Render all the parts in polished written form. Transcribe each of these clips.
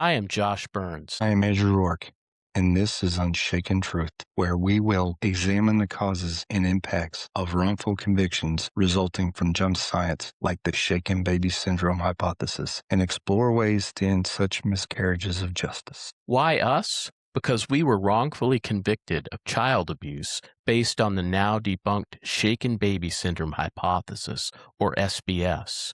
I am Josh Burns. I am Andrew Rourke, and this is Unshaken Truth, where we will examine the causes and impacts of wrongful convictions resulting from junk science like the shaken baby syndrome hypothesis and explore ways to end such miscarriages of justice. Why us? Because we were wrongfully convicted of child abuse based on the now debunked shaken baby syndrome hypothesis, or SBS.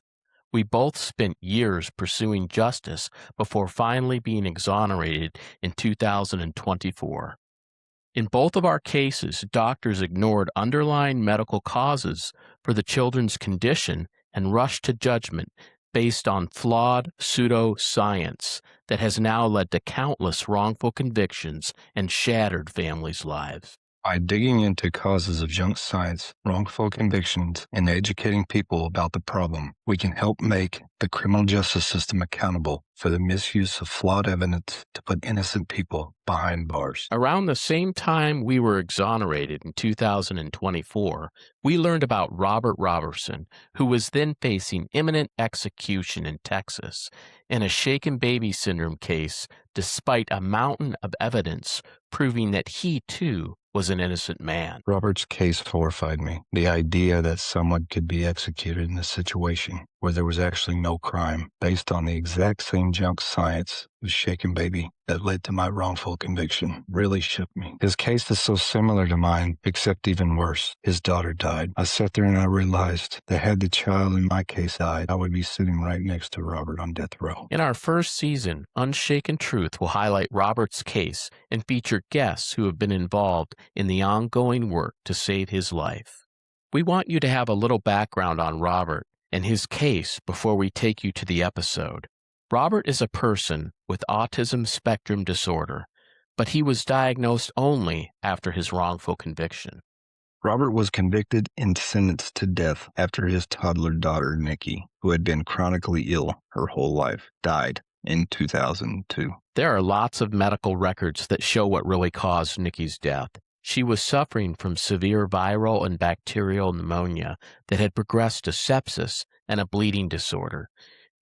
We both spent years pursuing justice before finally being exonerated in 2024. In both of our cases, doctors ignored underlying medical causes for the children's condition and rushed to judgment based on flawed pseudoscience that has now led to countless wrongful convictions and shattered families' lives. By digging into causes of junk science, wrongful convictions, and educating people about the problem, we can help make the criminal justice system accountable for the misuse of flawed evidence to put innocent people behind bars. Around the same time we were exonerated in 2024, we learned about Robert Roberson, who was then facing imminent execution in Texas in a shaken baby syndrome case, despite a mountain of evidence proving that he, too, was an innocent man. Robert's case horrified me. The idea that someone could be executed in a situation where there was actually no crime based on the exact same junk science of shaken baby that led to my wrongful conviction really shook me. His case is so similar to mine, except even worse. His daughter died. I sat there and I realized that had the child in my case died, I would be sitting right next to Robert on death row. In our first season, Unshaken Truth will highlight Robert's case and feature guests who have been involved in the ongoing work to save his life. We want you to have a little background on Robert and his case before we take you to the episode. Robert is a person with autism spectrum disorder, but he was diagnosed only after his wrongful conviction. Robert was convicted and sentenced to death after his toddler daughter, Nikki, who had been chronically ill her whole life, died in 2002. There are lots of medical records that show what really caused Nikki's death. She was suffering from severe viral and bacterial pneumonia that had progressed to sepsis and a bleeding disorder.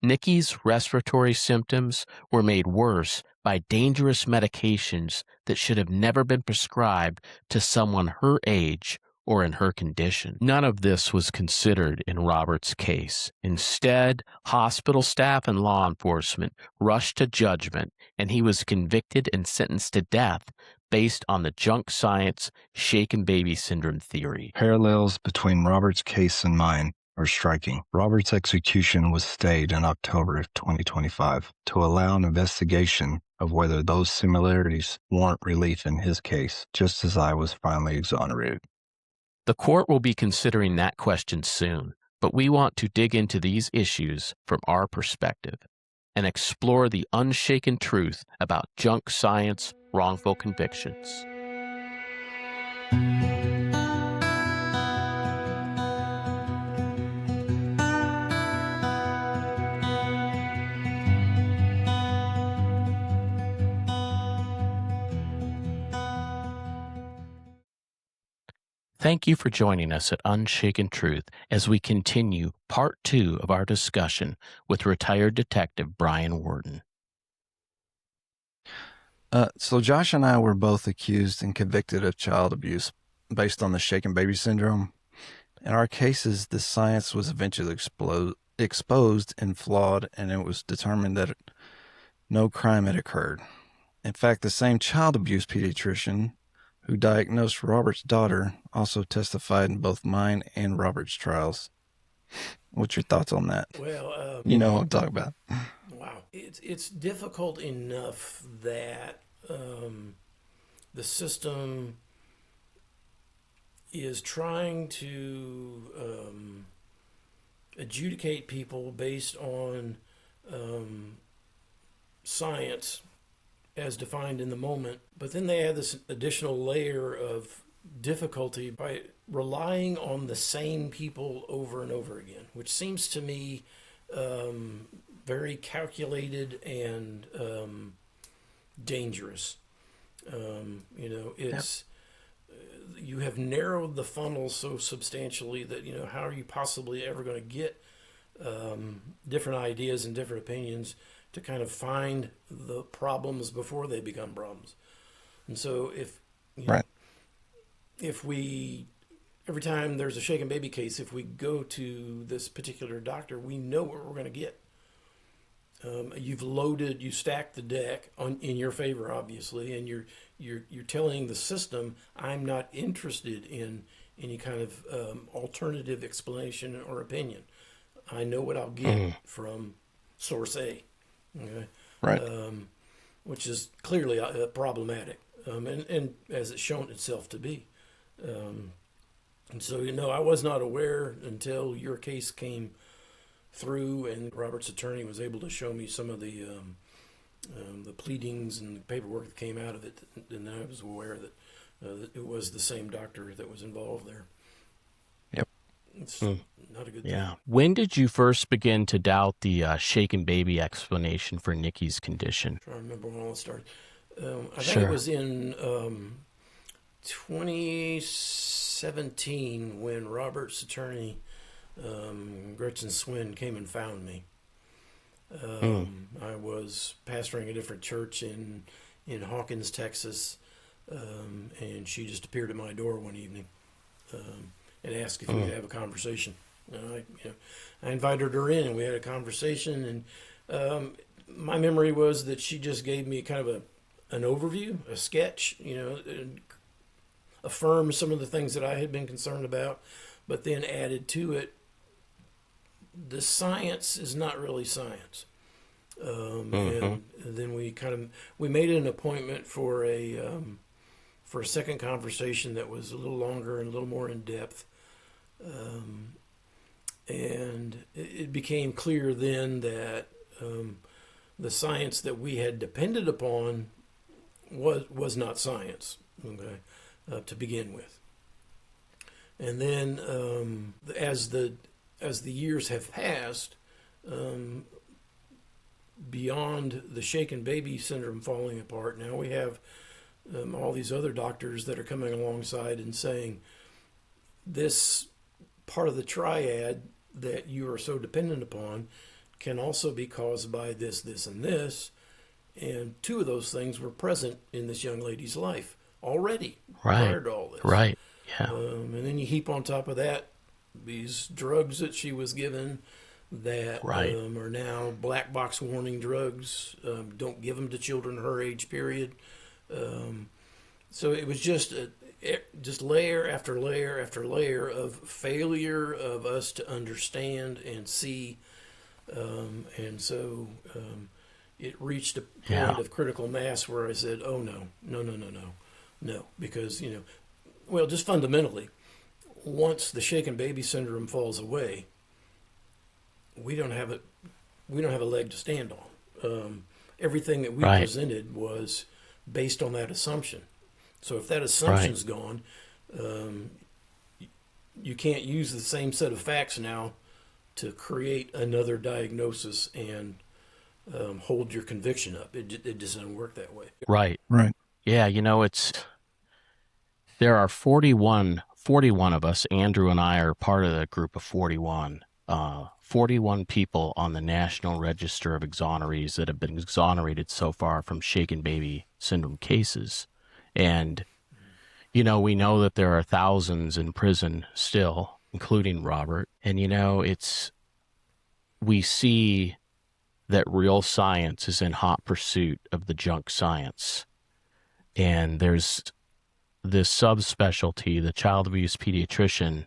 Nikki's respiratory symptoms were made worse by dangerous medications that should have never been prescribed to someone her age or in her condition. None of this was considered in Robert's case. Instead, hospital staff and law enforcement rushed to judgment, and he was convicted and sentenced to death based on the junk science shaken baby syndrome theory. Parallels between Robert's case and mine are striking. Robert's execution was stayed in October of 2025 to allow an investigation of whether those similarities warrant relief in his case, just as I was finally exonerated. The court will be considering that question soon, but we want to dig into these issues from our perspective and explore the unshaken truth about junk science wrongful convictions. Thank you for joining us at Unshaken Truth as we continue part 2 of our discussion with retired detective Brian Wharton. So Josh and I were both accused and convicted of child abuse based on the shaken baby syndrome. In our cases, the science was eventually exposed and flawed, and it was determined that no crime had occurred. In fact, the same child abuse pediatrician who diagnosed Robert's daughter also testified in both mine and Robert's trials. What's your thoughts on that? Well, You know what I'm talking about. wow. It's difficult enough that the system is trying to adjudicate people based on science as defined in the moment, but then they add this additional layer of difficulty by relying on the same people over and over again, which seems to me very calculated and dangerous. It's you have narrowed the funnel so substantially that how are you possibly ever going to get different ideas and different opinions to kind of find the problems before they become problems. And so if Right. if we every time there's a shaken baby case, if we go to this particular doctor, we know what we're going to get. You stacked the deck in your favor, obviously, and you're telling the system, I'm not interested in any kind of alternative explanation or opinion. I know what I'll get from source A, okay? Right. Which is clearly problematic, and as it's shown itself to be. And so, I was not aware until your case came through and Robert's attorney was able to show me some of the pleadings and the paperwork that came out of it, and I was aware that it was the same doctor that was involved there. Yep. It's not a good thing. Yeah. When did you first begin to doubt the shaken baby explanation for Nikki's condition? I'm trying to remember when all it started. I think Sure. it was in 2017 when Robert's attorney, Gretchen Swin, came and found me. I was pastoring a different church in Hawkins, Texas, and she just appeared at my door one evening and asked if we could have a conversation. I invited her in, and we had a conversation. And my memory was that she just gave me kind of an overview, a sketch, and affirmed some of the things that I had been concerned about, but then added to it, the science is not really science. And then we made an appointment for a second conversation that was a little longer and a little more in depth. And it became clear then that the science that we had depended upon was not science, okay, to begin with. And then as the years have passed, beyond the shaken baby syndrome falling apart, now we have all these other doctors that are coming alongside and saying, this part of the triad that you are so dependent upon can also be caused by this, this, and this. And two of those things were present in this young lady's life already, prior to all this. Right. Yeah. And then you heap on top of that these drugs that she was given that are now black box warning drugs. Don't give them to children her age period. So it was just layer after layer after layer of failure of us to understand and see. And so it reached a point of critical mass where I said, oh, no. Because, just fundamentally, once the shaken baby syndrome falls away, we don't have a leg to stand on. Everything that we presented was based on that assumption. So if that assumption's gone, you can't use the same set of facts now to create another diagnosis and hold your conviction up. It just doesn't work that way. Right. Yeah, there are 41 of us. Andrew and I are part of the group of 41. 41 people on the National Register of Exonerees that have been exonerated so far from shaken baby syndrome cases. And, we know that there are thousands in prison still, including Robert. And, we see that real science is in hot pursuit of the junk science. And there's this subspecialty, the child abuse pediatrician,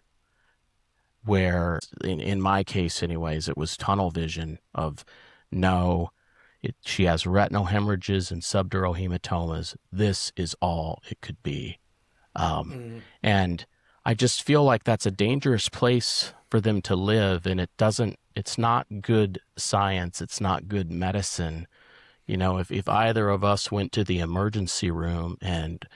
where in my case anyways, it was tunnel vision of she has retinal hemorrhages and subdural hematomas. This is all it could be. And I just feel like that's a dangerous place for them to live. And it's not good science. It's not good medicine. If either of us went to the emergency room and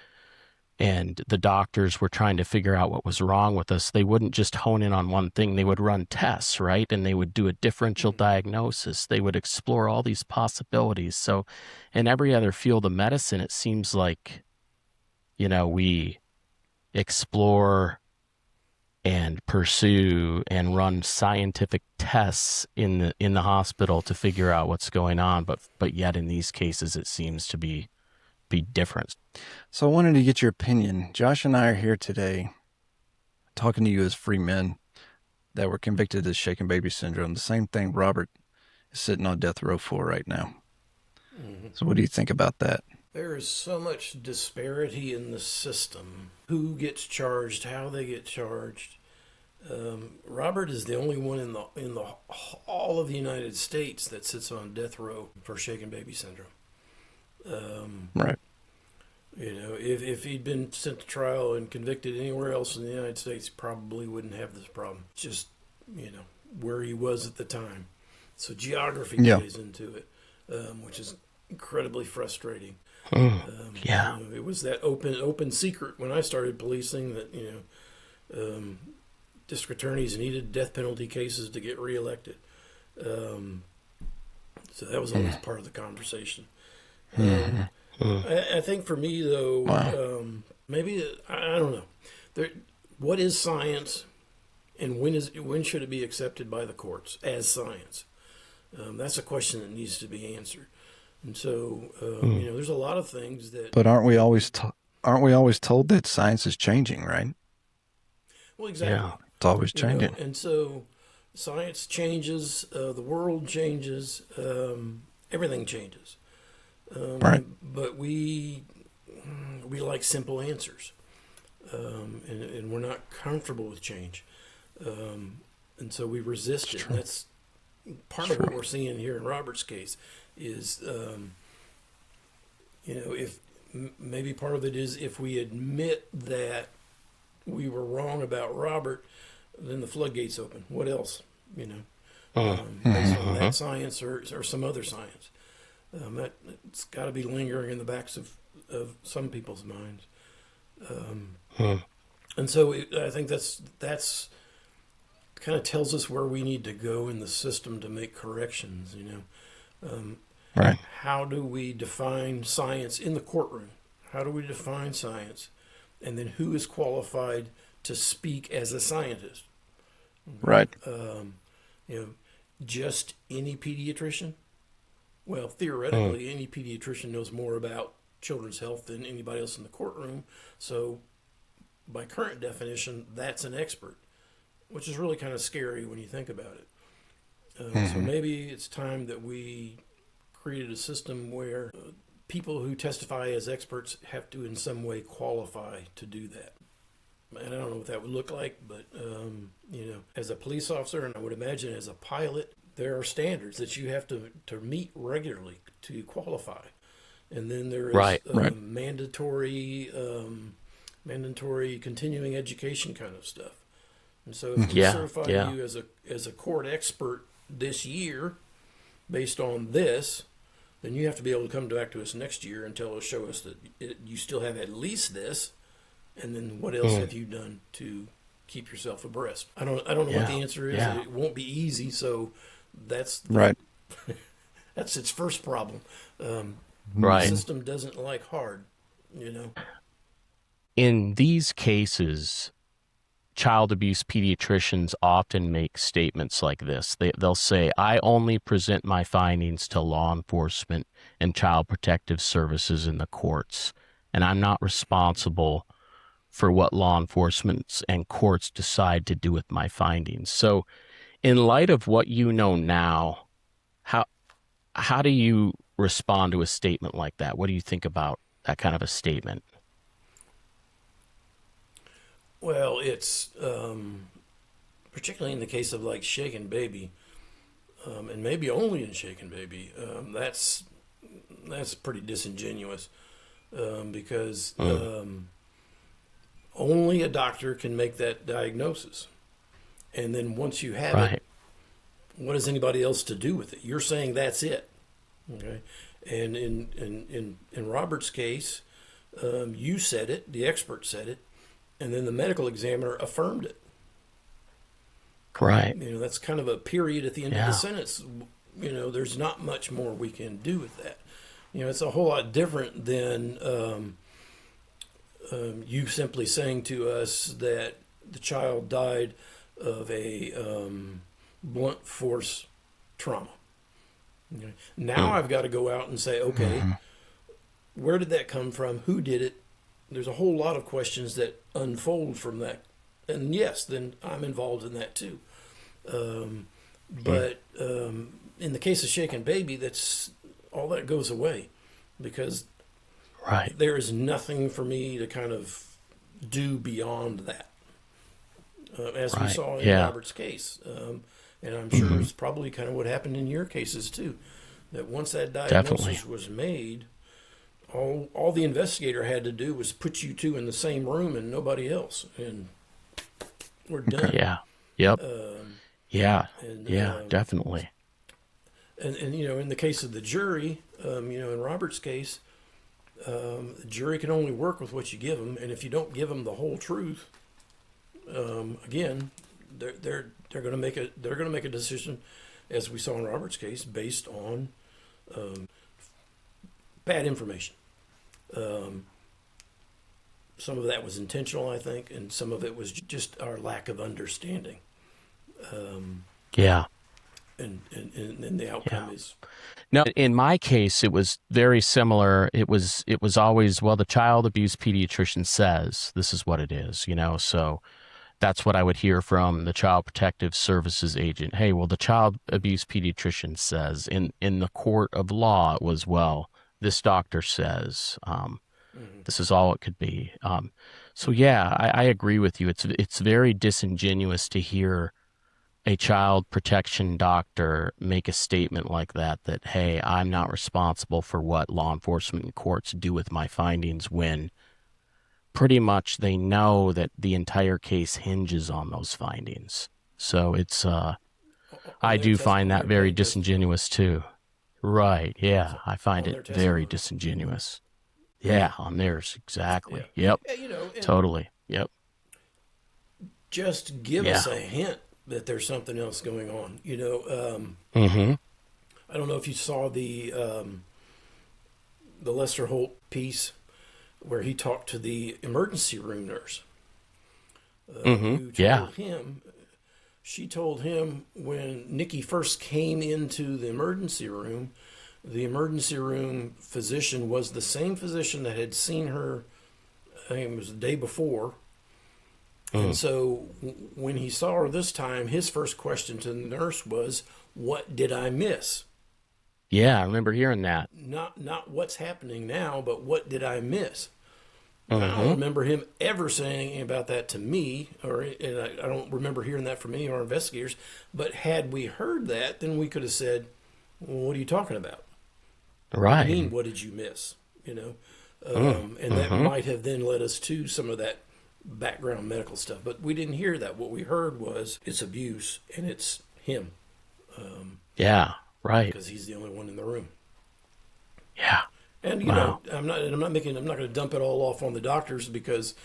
the doctors were trying to figure out what was wrong with us, they wouldn't just hone in on one thing. They would run tests, right? And they would do a differential diagnosis. They would explore all these possibilities. So in every other field of medicine, it seems like, we explore and pursue and run scientific tests in the hospital to figure out what's going on, but yet in these cases it seems to be different. So I wanted to get your opinion. Josh and I are here today talking to you as free men that were convicted of shaken baby syndrome, the same thing Robert is sitting on death row for right now. So what do you think about that? There is so much disparity in the system. Who gets charged, how they get charged. Robert is the only one in the all of the United States that sits on death row for shaken baby syndrome. Right. You know, if he'd been sent to trial and convicted anywhere else in the United States, he probably wouldn't have this problem. Just, you know, where he was at the time. So geography plays into it, which is incredibly frustrating. You know, it was that open secret when I started policing that, you know, district attorneys needed death penalty cases to get reelected. So that was always part of the conversation. I think for me, though, maybe, I don't know. What is science, and when should it be accepted by the courts as science? That's a question that needs to be answered. And so, you know, there's a lot of things that. But aren't we always told that science is changing, right? Well, exactly. Yeah, it's always changing. You know, and so, science changes, the world changes, everything changes. Right. But we like simple answers, and we're not comfortable with change, and so we resist it. And that's part of what we're seeing here in Robert's case. Is you know, if maybe part of it is if we admit that we were wrong about Robert, then the floodgates open. What else? You know, based on that science or some other science. It's got to be lingering in the backs of some people's minds. And so I think that's kind of tells us where we need to go in the system to make corrections, you know. Right. How do we define science in the courtroom? How do we define science? And then who is qualified to speak as a scientist? Right. You know, just any pediatrician? Well, theoretically, any pediatrician knows more about children's health than anybody else in the courtroom. So, by current definition, that's an expert, which is really kind of scary when you think about it. So maybe it's time that we created a system where people who testify as experts have to in some way qualify to do that. And I don't know what that would look like, but, you know, as a police officer, and I would imagine as a pilot, there are standards that you have to meet regularly to qualify. And then there is mandatory continuing education kind of stuff. And so if we certify you as a court expert this year based on this, then you have to be able to come back to us next year and show us that you still have at least this, and then what else have you done to keep yourself abreast? I don't know what the answer is. It won't be easy, so that's right. That's its first problem. Right. The system doesn't like hard, you know. In these cases, child abuse pediatricians often make statements like this. They'll say, I only present my findings to law enforcement and child protective services in the courts, and I'm not responsible for what law enforcement and courts decide to do with my findings. So in light of what you know now, how do you respond to a statement like that? What do you think about that kind of a statement? Well, it's particularly in the case of like Shaken Baby, and maybe only in Shaken Baby, that's pretty disingenuous, because only a doctor can make that diagnosis. And then once you have it, what is anybody else to do with it? You're saying that's it. Okay. And in Robert's case, you said it, the expert said it, and then the medical examiner affirmed it. Right. You know, that's kind of a period at the end of the sentence. You know, there's not much more we can do with that. You know, it's a whole lot different than you simply saying to us that the child died of a blunt force trauma. Okay. Now I've got to go out and say, okay, where did that come from? Who did it? There's a whole lot of questions that unfold from that. And yes, then I'm involved in that too. But in the case of Shaken Baby, that's all that goes away, because there is nothing for me to kind of do beyond that. As we saw in Robert's case. And I'm sure it's probably kind of what happened in your cases too, that once that diagnosis was made, all the investigator had to do was put you two in the same room and nobody else, and we're done. Definitely. And in the case of the jury, in Robert's case, the jury can only work with what you give them, and if you don't give them the whole truth, again, they're going to make a decision, as we saw in Robert's case, based on bad information. Some of that was intentional, I think, and some of it was just our lack of understanding. And the outcome is. No, in my case, it was very similar. It was always, well, the child abuse pediatrician says this is what it is, so that's what I would hear from the child protective services agent. Hey, well, the child abuse pediatrician says. In the court of law, it was, well, this doctor says. This is all it could be. So yeah, I agree with you. It's very disingenuous to hear a child protection doctor make a statement like that, hey, I'm not responsible for what law enforcement and courts do with my findings, when pretty much they know that the entire case hinges on those findings. So it's, I do find that very disingenuous too. Right. Yeah. I find it very disingenuous. Yeah. On theirs. Exactly. Yeah. Yep. Totally. Yep. Just give us a hint that there's something else going on. I don't know if you saw the Lester Holt piece where he talked to the emergency room nurse. Who told him, she told him when Nikki first came into the emergency room physician was the same physician that had seen her, I think it was the day before. And so when he saw her this time, his first question to the nurse was, what did I miss? Yeah, I remember hearing that. Not what's happening now, but what did I miss? I don't remember him ever saying anything about that to me, and I don't remember hearing that from any of our investigators. But had we heard that, then we could have said, well, what are you talking about? Right. What do you mean, what did you miss? And that might have then led us to some of that background medical stuff, but we didn't hear that. What we heard was it's abuse and it's him. Right. Because he's the only one in the room. Yeah. And I'm not going to dump it all off on the doctors, because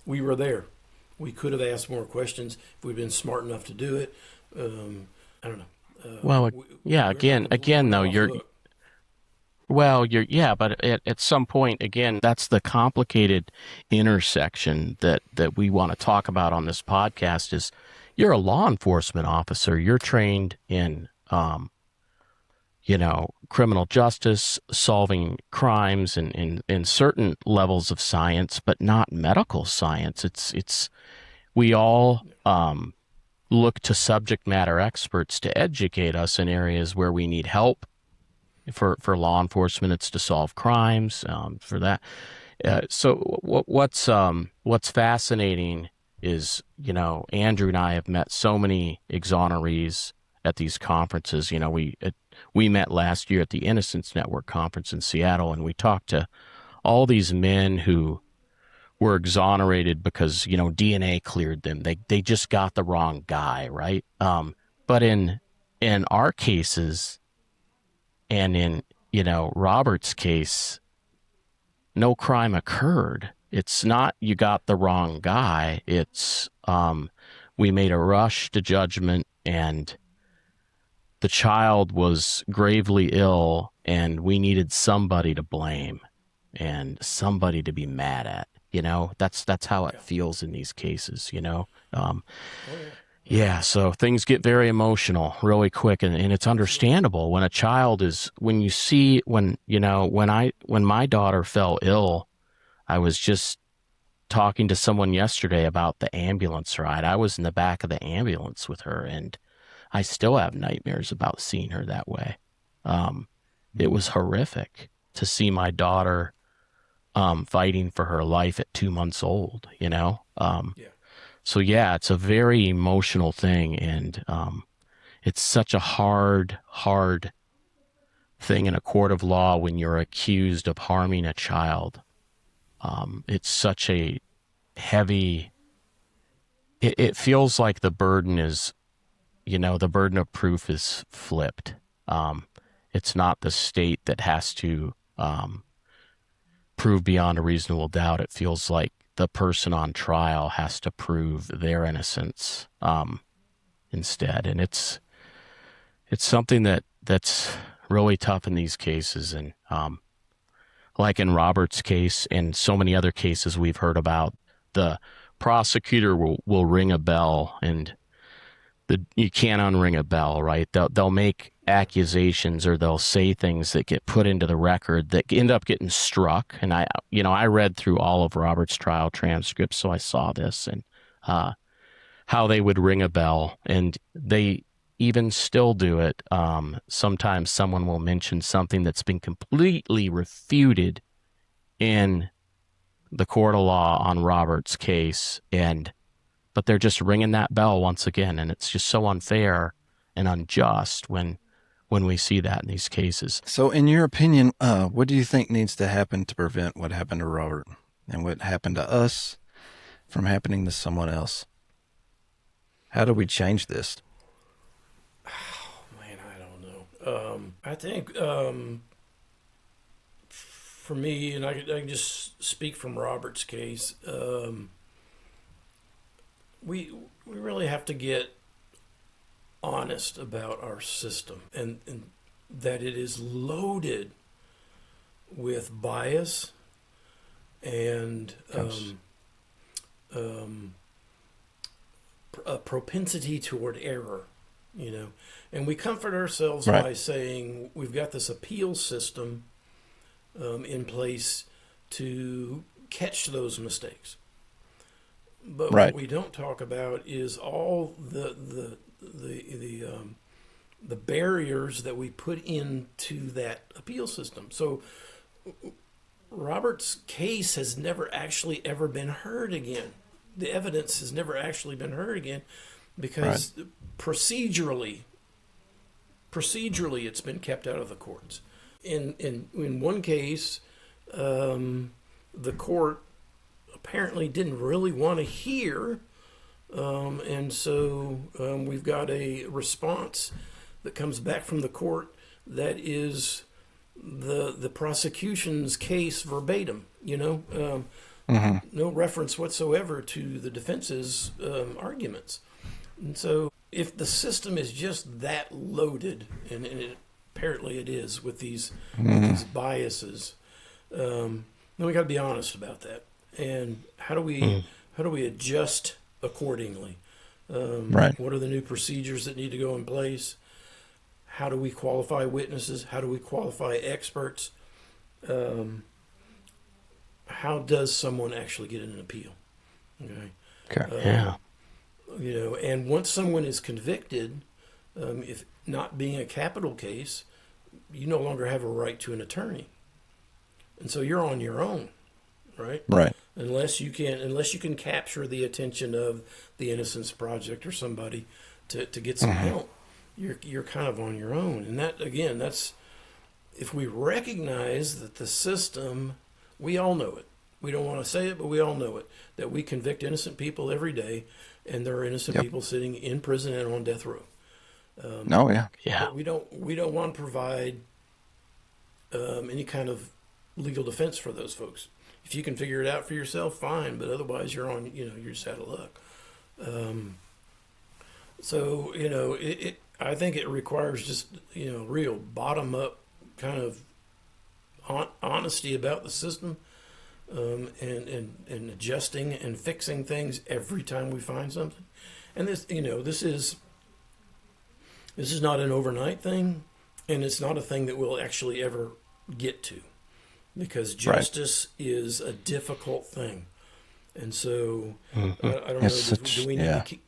we were there. We could have asked more questions if we'd been smart enough to do it. I don't know. Again though, but at some point, again, that's the complicated intersection that we want to talk about on this podcast. Is you're a law enforcement officer, you're trained in, criminal justice, solving crimes in certain levels of science, but not medical science. We all look to subject matter experts to educate us in areas where we need help. For law enforcement, it's to solve crimes. For that, so what's fascinating is, Andrew and I have met so many exonerees at these conferences. We met last year at the Innocence Network conference in Seattle, and we talked to all these men who were exonerated because DNA cleared them. They just got the wrong guy, right? But in our cases, and in, Robert's case, no crime occurred. It's not you got the wrong guy. It's we made a rush to judgment, and the child was gravely ill, and we needed somebody to blame and somebody to be mad at. That's how it feels in these cases. Oh, yeah. Yeah, so things get very emotional really quick, and it's understandable when a child is when you see when my daughter fell ill. I was just talking to someone yesterday about the ambulance ride. I was in the back of the ambulance with her, and I still have nightmares about seeing her that way. It was horrific to see my daughter fighting for her life at 2 months old, Yeah. So yeah, it's a very emotional thing, and it's such a hard thing in a court of law when you're accused of harming a child. It's such a heavy. It feels like the burden is, the burden of proof is flipped. It's not the state that has to prove beyond a reasonable doubt. It feels like the person on trial has to prove their innocence instead, and it's something that's really tough in these cases. And like in Robert's case and so many other cases we've heard about, the prosecutor will ring a bell, and you can't unring a bell, right? They'll make accusations, or they'll say things that get put into the record that end up getting struck. And I read through all of Robert's trial transcripts, so I saw this, and how they would ring a bell, and they even still do it. Sometimes someone will mention something that's been completely refuted in the court of law on Robert's case, but they're just ringing that bell once again, and it's just so unfair and unjust when we see that in these cases. So in your opinion, what do you think needs to happen to prevent what happened to Robert and what happened to us from happening to someone else? How do we change this? Oh, man, I don't know. I think for me, and I can just speak from Robert's case, we really have to get honest about our system, and that it is loaded with bias and a propensity toward error, and we comfort ourselves by saying we've got this appeal system in place to catch those mistakes. But what we don't talk about is all the barriers that we put into that appeal system. So Robert's case has never actually ever been heard again. The evidence has never actually been heard again because procedurally it's been kept out of the courts. In one case, the court apparently didn't really want to hear, and so we've got a response that comes back from the court that is the prosecution's case verbatim, no reference whatsoever to the defense's arguments. And so if the system is just that loaded, and apparently it is with these biases, then we got to be honest about that. And how do we adjust accordingly? What are the new procedures that need to go in place? How do we qualify witnesses? How do we qualify experts? How does someone actually get an appeal? Okay. And once someone is convicted, if not being a capital case, you no longer have a right to an attorney, and so you're on your own, right? Unless you can capture the attention of the Innocence Project or somebody to get some help, you're kind of on your own. And that, again, that's if we recognize that the system, we all know it. We don't want to say it, but we all know it, that we convict innocent people every day, and there are innocent people sitting in prison and on death row. But we don't want to provide any kind of legal defense for those folks. If you can figure it out for yourself, fine, but otherwise you're you're just out of luck. I think it requires just, real bottom up kind of honesty about the system. and adjusting and fixing things every time we find something. And this is not an overnight thing, and it's not a thing that we'll actually ever get to, because justice is a difficult thing. And so I don't know. Do we need to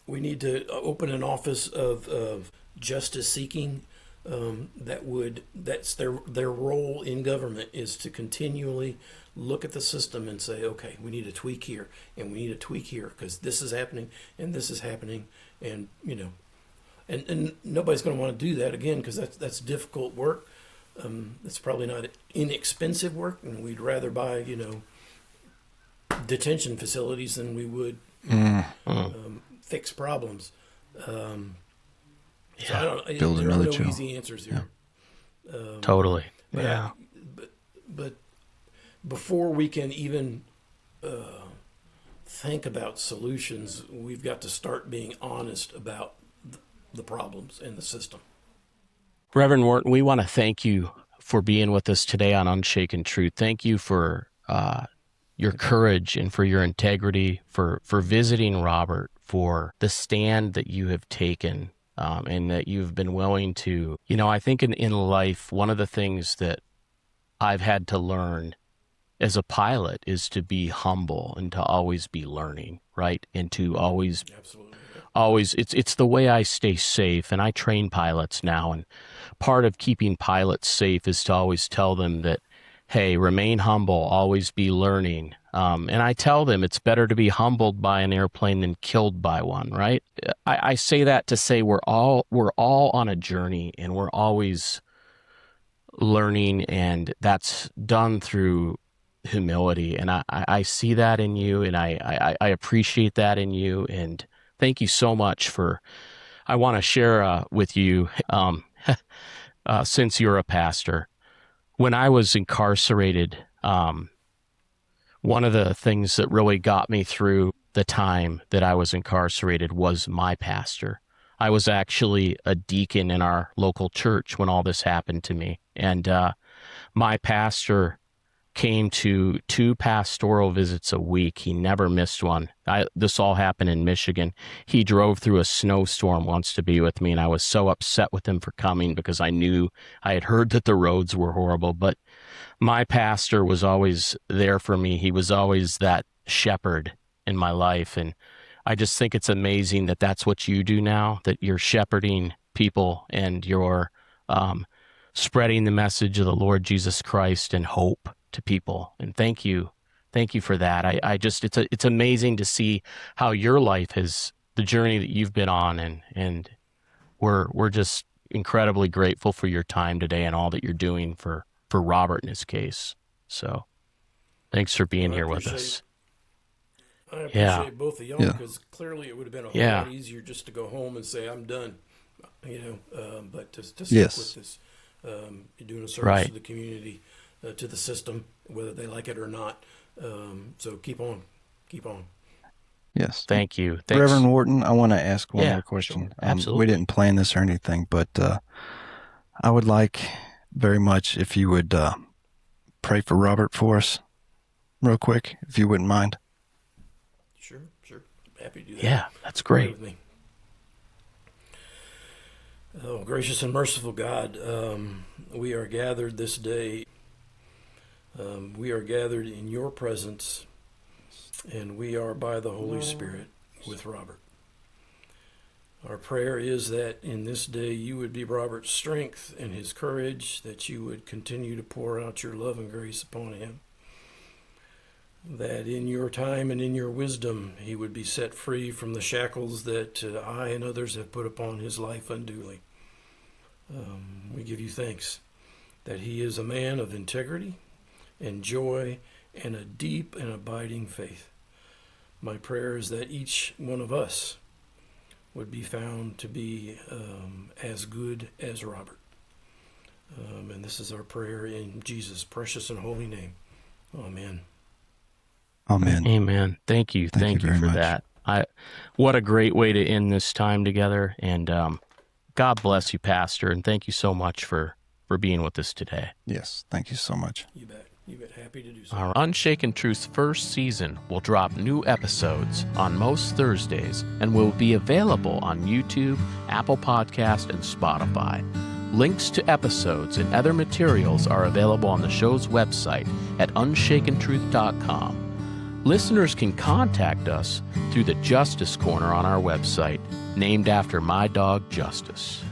we need to open an office of justice seeking. That's their role in government, is to continually look at the system and say, okay, we need a tweak here and we need a tweak here because this is happening and this is happening, and and nobody's going to want to do that again, because that's difficult work. It's probably not inexpensive work, and we'd rather buy detention facilities than we would fix problems. So I don't, Build there another are no jail. easy answers here. Totally. But, Yeah. But before we can even think about solutions, we've got to start being honest about the problems in the system. Reverend Wharton, we want to thank you for being with us today on Unshaken Truth. Thank you for your courage and for your integrity, for visiting Robert, for the stand that you have taken, and that you've been willing to, I think in life, one of the things that I've had to learn as a pilot is to be humble and to always be learning, right? And to always, it's the way I stay safe. And I train pilots now, and part of keeping pilots safe is to always tell them that, hey, remain humble, always be learning. And I tell them it's better to be humbled by an airplane than killed by one, right? I say that to say we're all on a journey, and we're always learning, and that's done through humility. And I see that in you, and I appreciate that in you. And thank you so much I want to share with you, since you're a pastor, when I was incarcerated, one of the things that really got me through the time that I was incarcerated was my pastor. I was actually a deacon in our local church when all this happened to me. And my pastor came to 2 pastoral visits a week. He never missed one. This all happened in Michigan. He drove through a snowstorm once to be with me, and I was so upset with him for coming because I had heard that the roads were horrible. But my pastor was always there for me. He was always that shepherd in my life. And I just think it's amazing that that's what you do now, that you're shepherding people and you're spreading the message of the Lord Jesus Christ and hope to people. And thank you for that. It's amazing to see how your life the journey that you've been on, and we're just incredibly grateful for your time today and all that you're doing for Robert in his case. So thanks for being here with us. I appreciate both of y'all, because clearly it would have been a whole lot easier just to go home and say, I'm done, but to stick with this, you're doing a service to the community, to the system, whether they like it or not. So keep on. Yes. Thank you. Thanks. Reverend Wharton, I want to ask one more question. Sure. Absolutely. We didn't plan this or anything, but I would like very much if you would pray for Robert for us real quick, if you wouldn't mind. Sure. Happy to do that. Yeah, that's great. With me. Oh, gracious and merciful God, we are gathered this day. We are gathered in your presence, and we are by the Holy Spirit with Robert. Our prayer is that in this day you would be Robert's strength and his courage, that you would continue to pour out your love and grace upon him, that in your time and in your wisdom he would be set free from the shackles that I and others have put upon his life unduly. We give you thanks that he is a man of integrity and joy and a deep and abiding faith. My prayer is that each one of us would be found to be as good as Robert. And this is our prayer in Jesus' precious and holy name. Amen. Amen. Amen. Thank you. Thank you for much. that. What a great way to end this time together. And God bless you, Pastor. And thank you so much for being with us today. Yes. Thank you so much. You bet. You bet. Happy to do so. Our Unshaken Truth's first season will drop new episodes on most Thursdays and will be available on YouTube, Apple Podcast, and Spotify. Links to episodes and other materials are available on the show's website at unshakentruth.com. Listeners can contact us through the Justice Corner on our website, named after my dog Justice.